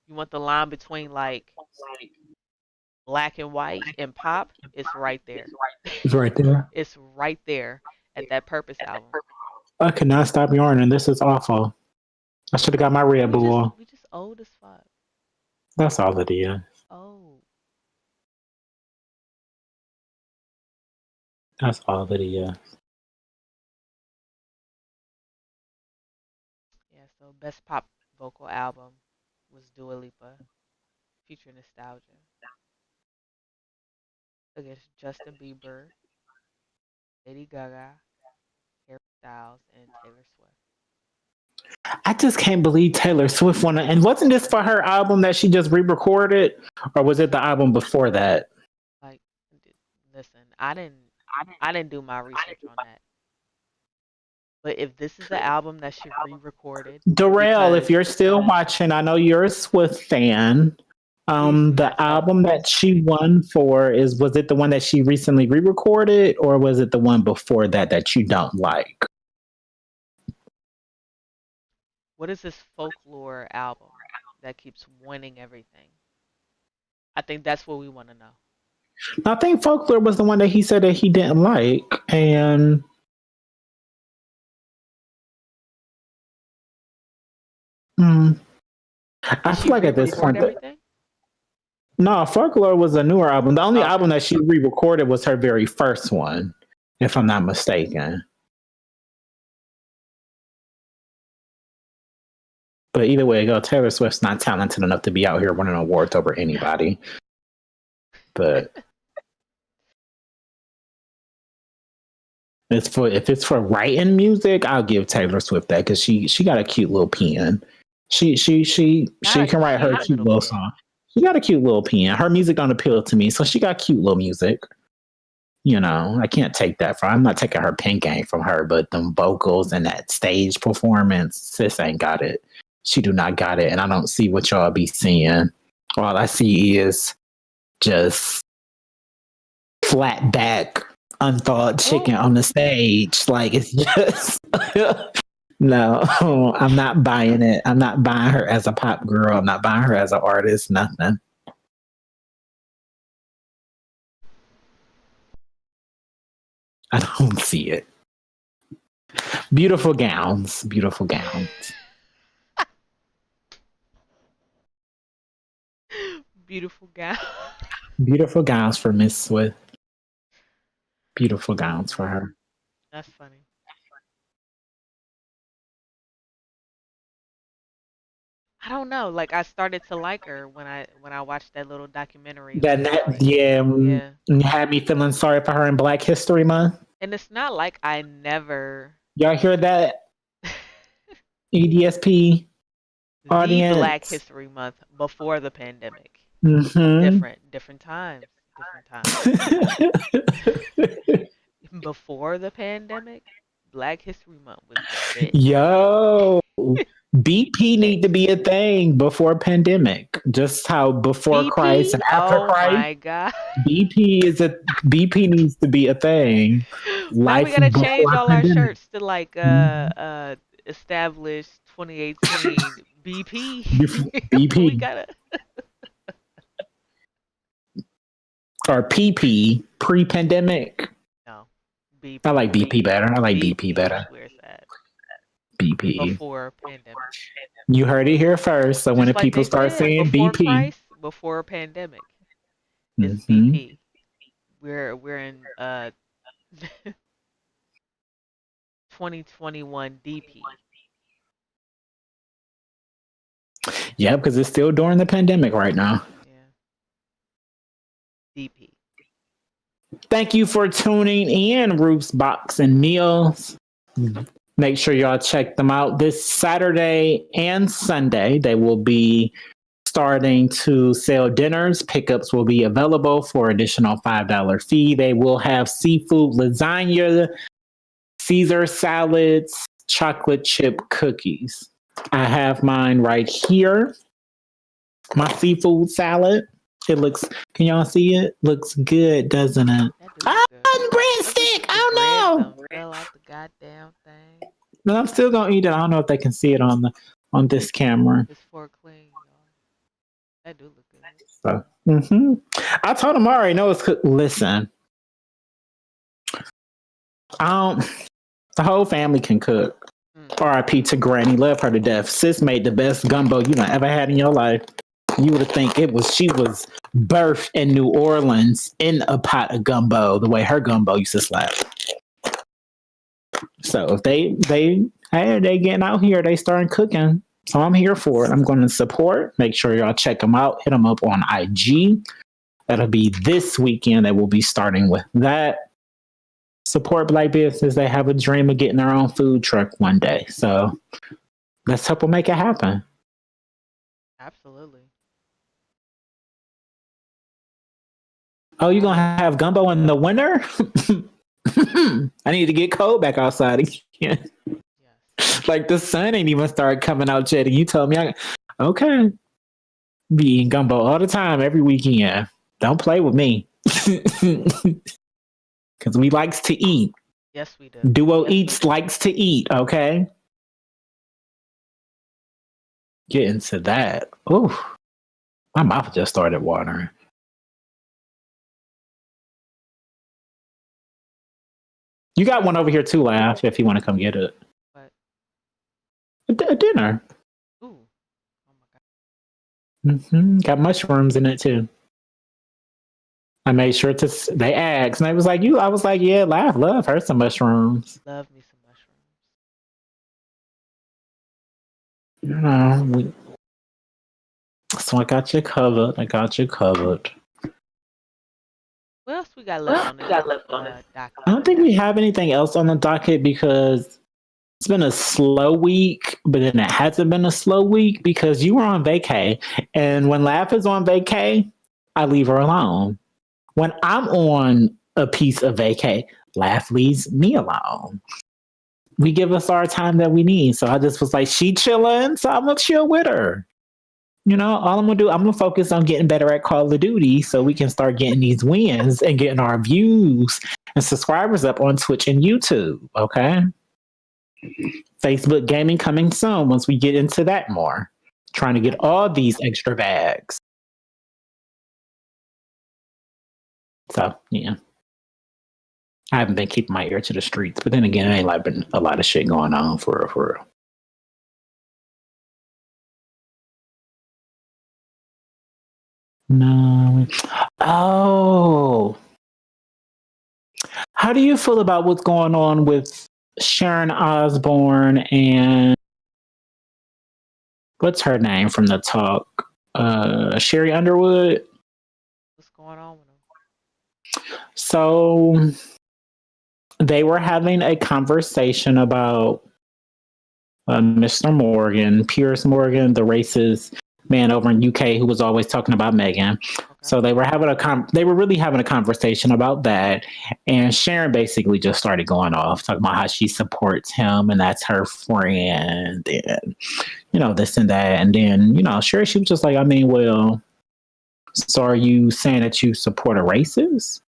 You want the line between like black and white and pop? It's right there. It's right there. It's right there at that Purpose album. I cannot stop yarning. This is awful. I should have got my Red Bull. We just old as fuck. That's all it is. Oh. That's all it is. Yeah, so best pop vocal album was Dua Lipa, Future Nostalgia. against Justin Bieber, Lady Gaga, Harry Styles, and Taylor Swift. I just can't believe Taylor Swift won it. And wasn't this for her album that she just re-recorded, or was it the album before that? Like, listen, I didn't do my research on that. But if this is the album that she re-recorded, Darrell, if because you're still watching, I know you're a Swift fan. The album that she won for was it the one that she recently re-recorded, or was it the one before that you don't like? what is this folklore album that keeps winning everything? I think that's what we want to know. I think Folklore was the one that he said that he didn't like, and I feel like at this point, no, Folklore was a newer album. The only album that she re-recorded was her very first one, if I'm not mistaken. But either way it goes, Taylor Swift's not talented enough to be out here winning awards over anybody. But if it's for writing music, I'll give Taylor Swift that because she got a cute little pen. She can write her cute little song. She got a cute little pen. Her music don't appeal to me, so she got cute little music. You know, I can't take that from. I'm not taking her pen game from her, but them vocals and that stage performance, sis ain't got it. She do not got it, and I don't see what y'all be seeing. All I see is just flat back, unthawed chicken on the stage. Like, it's just no, I'm not buying it. I'm not buying her as a pop girl. I'm not buying her as an artist. Nothing. I don't see it. Beautiful gowns. Beautiful gowns. Beautiful gown. Beautiful gowns for Miss Swift. Beautiful gowns for her. That's funny. I don't know. Like, I started to like her when I watched that little documentary. Yeah. You had me feeling sorry for her in Black History Month. And it's not like I never. Y'all hear that? EDSP audience. Black History Month before the pandemic. Mm-hmm. Different times. Before the pandemic, Black History Month was lit. Yo, BP need to be a thing before pandemic. Just how before BP? Christ and after Christ. Oh my God. BP needs to be a thing. Now we gotta change all pandemic. Our shirts to like established 2018 BP. BP. We gotta. Or PP, pre-pandemic. No, BP. I like BP better. I like BP better. Where's that? BP. Before pandemic. You heard it here first. So just when the people start saying BP. Christ, before pandemic. It's BP. We're in 2021 DP. Yeah, because it's still during the pandemic right now. DP. Thank you for tuning in, Ruth's Box and Meals. Make sure y'all check them out this Saturday and Sunday. They will be starting to sell dinners. Pickups will be available for additional $5 fee. They will have seafood lasagna, Caesar salads, chocolate chip cookies. I have mine right here. My seafood salad. It looks, can y'all see it? Looks good, doesn't it? Breadstick! I don't know. Fell out the goddamn thing. No, I'm still gonna eat it. I don't know if they can see it on this camera. It's for clean, y'all. That do look good. So, I told him I already know it's cooked. Listen, the whole family can cook. R.I.P. to Granny, love her to death. Sis made the best gumbo you ever had in your life. You would think she was birthed in New Orleans in a pot of gumbo, the way her gumbo used to slap. So if they getting out here, they starting cooking. So I'm here for it. I'm going to support. Make sure y'all check them out. Hit them up on IG. That'll be this weekend that we'll be starting with that. Support Black business. They have a dream of getting their own food truck one day. So let's hope we'll make it happen. Absolutely. Oh, you gonna have gumbo in the winter? I need to get cold back outside again. Yes. Like the sun ain't even started coming out yet, and you told me, okay, be eating gumbo all the time, every weekend. Don't play with me, because we likes to eat. Yes, we do. Duo Eats likes to eat. Okay, get into that. Oh, my mouth just started watering. You got one over here too, Laugh, if you want to come get it. What? A dinner. Ooh. Oh my God. Got mushrooms in it too. I made sure to. They asked, and I was like, "You." I was like, "Yeah, Laugh, love her some mushrooms. Love me some mushrooms." So I got you covered. What else we got left on the docket? I don't think we have anything else on the docket because it's been a slow week, but then it hasn't been a slow week because you were on vacay. And when Laugh is on vacay, I leave her alone. When I'm on a piece of vacay, Laugh leaves me alone. We give us our time that we need. So I just was like, she chilling, so I'm gonna chill with her. You know, all I'm gonna do, I'm gonna focus on getting better at Call of Duty so we can start getting these wins and getting our views and subscribers up on Twitch and YouTube. Okay. Facebook gaming coming soon once we get into that more. Trying to get all these extra bags. So yeah. I haven't been keeping my ear to the streets, but then again, it ain't like been a lot of shit going on for real. No. Oh. How do you feel about what's going on with Sharon Osbourne and what's her name from the talk? Sherry Underwood? What's going on with them? So they were having a conversation about Mr. Morgan, Piers Morgan, the racist man over in UK who was always talking about Meghan. Okay. So they were really having a conversation about that, and Sharon basically just started going off talking about how she supports him and that's her friend, and this and that, and then sure, she was just like, I mean, well, so are you saying that you support a racist?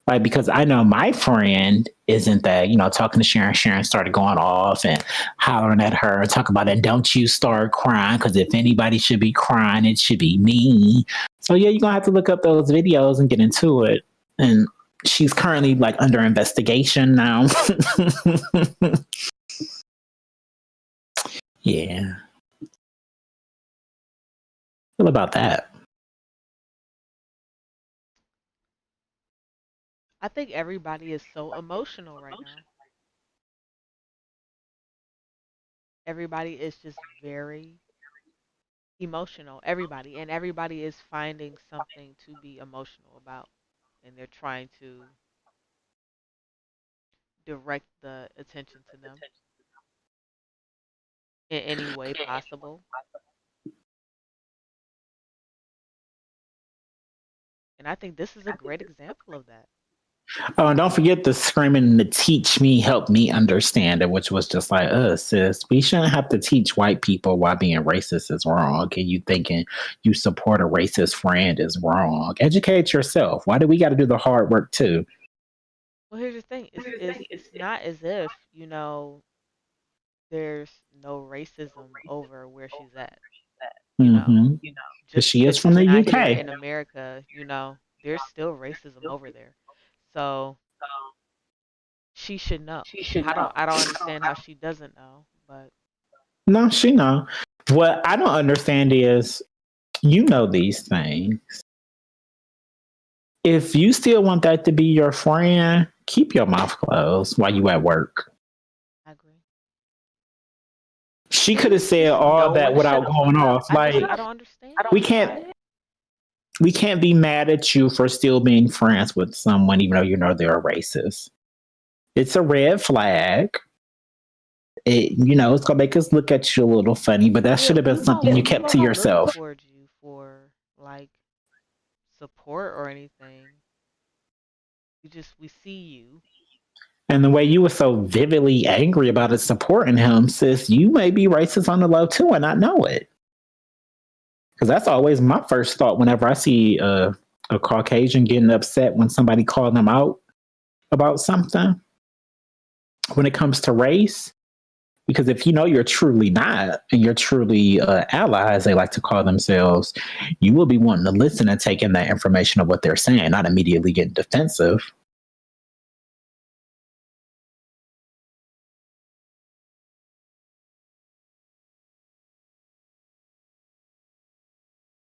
Like, because I know my friend isn't that, talking to Sharon. Sharon started going off and hollering at her, talking about it. Don't you start crying, because if anybody should be crying, it should be me. So yeah, you're going to have to look up those videos and get into it. And she's currently like under investigation now. Yeah. What about that? I think everybody is so emotional right now. Everybody is just very emotional. Everybody. And everybody is finding something to be emotional about. And they're trying to direct the attention to them in any way possible. And I think this is a great example of that. Oh, and don't forget the screaming to teach me, help me understand it, which was just like, sis, we shouldn't have to teach white people why being racist is wrong. Okay, you thinking you support a racist friend is wrong. Educate yourself. Why do we got to do the hard work too? Well, here's the thing. It's not as if, there's no racism over where she's at. Because she is from the UK. Here in America, there's still racism over there. So she should know. I don't understand how she doesn't know, but no, she know. What I don't understand is, these things. If you still want that to be your friend, keep your mouth closed while you at work. I agree. She could have said all that without going off. Like, I don't understand. We can't. we can't be mad at you for still being friends with someone, even though you know they're a racist. It's a red flag. It's gonna make us look at you a little funny, but that should have been something you kept to yourself. Towards you for like support or anything. We see you. And the way you were so vividly angry about it supporting him, sis, you may be racist on the low too and not know it. Because that's always my first thought whenever I see a Caucasian getting upset when somebody called them out about something. When it comes to race, because if you know you're truly not, and you're truly allies, they like to call themselves, you will be wanting to listen and take in that information of what they're saying, not immediately getting defensive.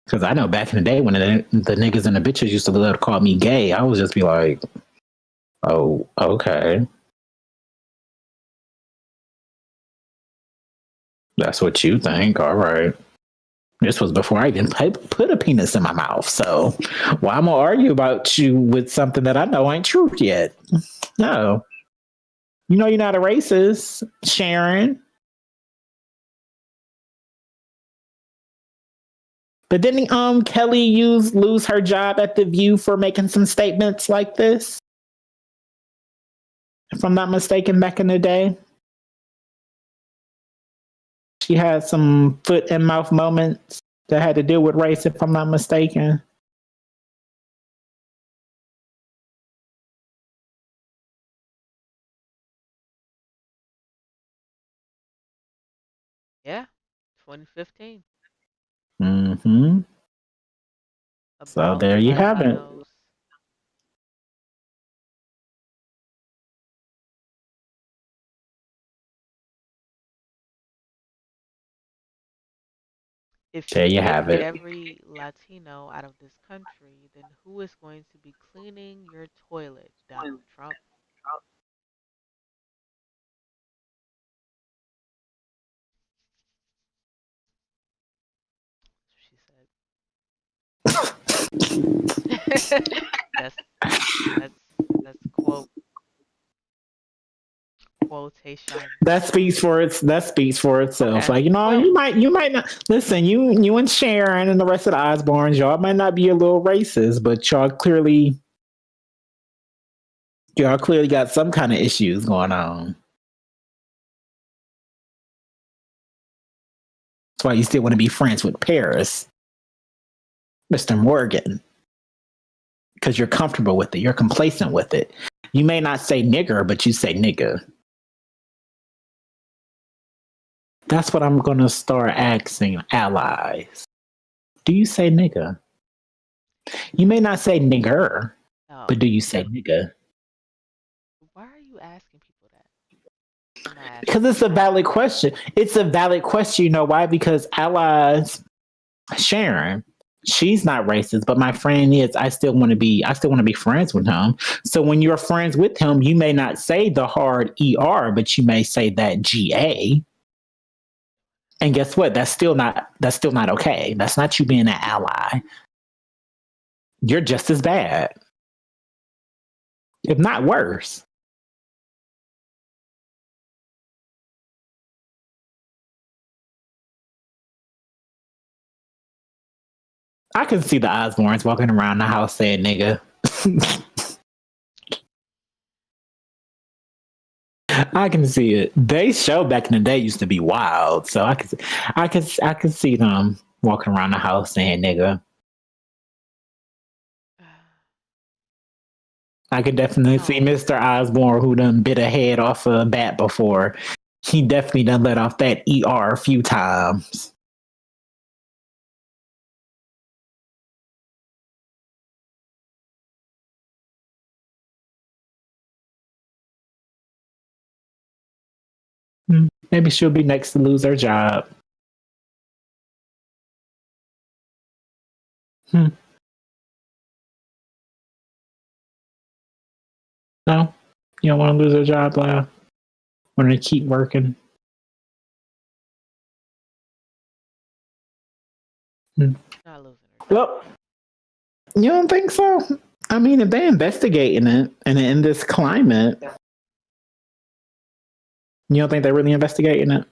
Because I know back in the day when the niggas and the bitches used to love to call me gay, I would just be like, oh, okay. That's what you think. All right. This was before I even put a penis in my mouth. So why am I argue about you with something that I know ain't true yet? No. You know you're not a racist, Sharon. But didn't Kelly lose her job at The View for making some statements like this? If I'm not mistaken, back in the day. She had some foot and mouth moments that had to deal with race, if I'm not mistaken. Yeah, 2015. Mm-hmm. So there you have it. If there you have it. Every Latino out of this country, then who is going to be cleaning your toilet, Donald Trump? She said. that's quotation. That speaks for itself. Okay. Like, you might not listen. You and Sharon and the rest of the Osbournes, y'all might not be a little racist, but y'all clearly got some kind of issues going on. That's why you still want to be friends with Paris, Mr. Morgan, because you're comfortable with it. You're complacent with it. You may not say nigger, but you say nigga. That's what I'm going to start asking allies. Do you say nigga? You may not say nigger, but do you say nigga? Why are you asking people that? Because it's a valid question. It's a valid question. You know why? Because allies, Sharon, she's not racist, but my friend is. I still want to be friends with him. So when you're friends with him, you may not say the hard ER, but you may say that GA. And guess what? That's still not okay. That's not you being an ally. You're just as bad, if not worse. I can see the Osbournes walking around the house saying nigga. I can see it. They show back in the day used to be wild, so I could see them walking around the house saying nigga. I could definitely see Mr. Osbourne, who done bit a head off a bat before. He definitely done let off that ER a few times. Maybe she'll be next to lose her job. No, you don't want to lose her job, Lyle. Want to keep working. Not losing her job. Well, You don't think so? I mean, if they're investigating it and in this climate, you don't think they're really investigating it?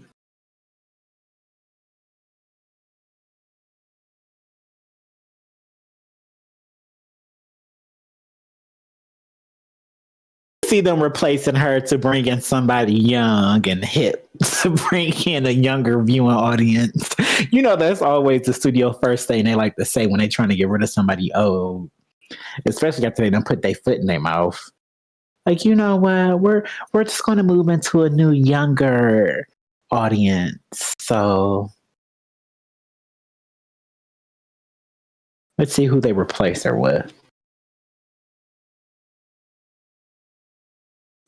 See them replacing her to bring in somebody young and hip, to bring in a younger viewing audience. You know, that's always the studio first thing they like to say when they're trying to get rid of somebody old, especially after they don't put their foot in their mouth. Like, you know what? We're just going to move into a new, younger audience. So let's see who they replace her with.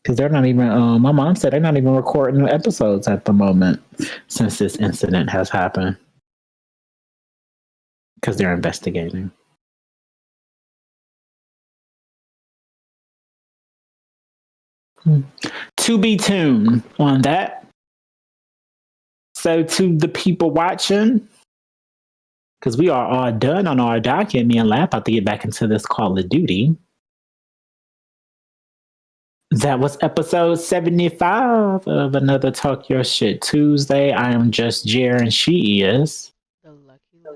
Because they're not even, my mom said they're not even recording new episodes at the moment since this incident has happened. Because they're investigating. To be tuned on that. So to the people watching, because we are all done on our docket, me and Lap about to get back into this Call of Duty. That was episode 75 of another Talk Your Shit Tuesday. I am just Jer and she is The Lucky Lab.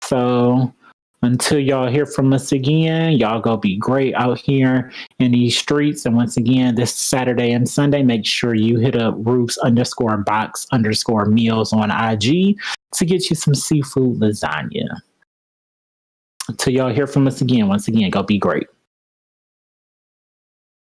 So until y'all hear from us again, y'all go be great out here in these streets. And once again, this Saturday and Sunday, make sure you hit up Roots_box_meals on IG to get you some seafood lasagna. Until y'all hear from us again, once again, go be great.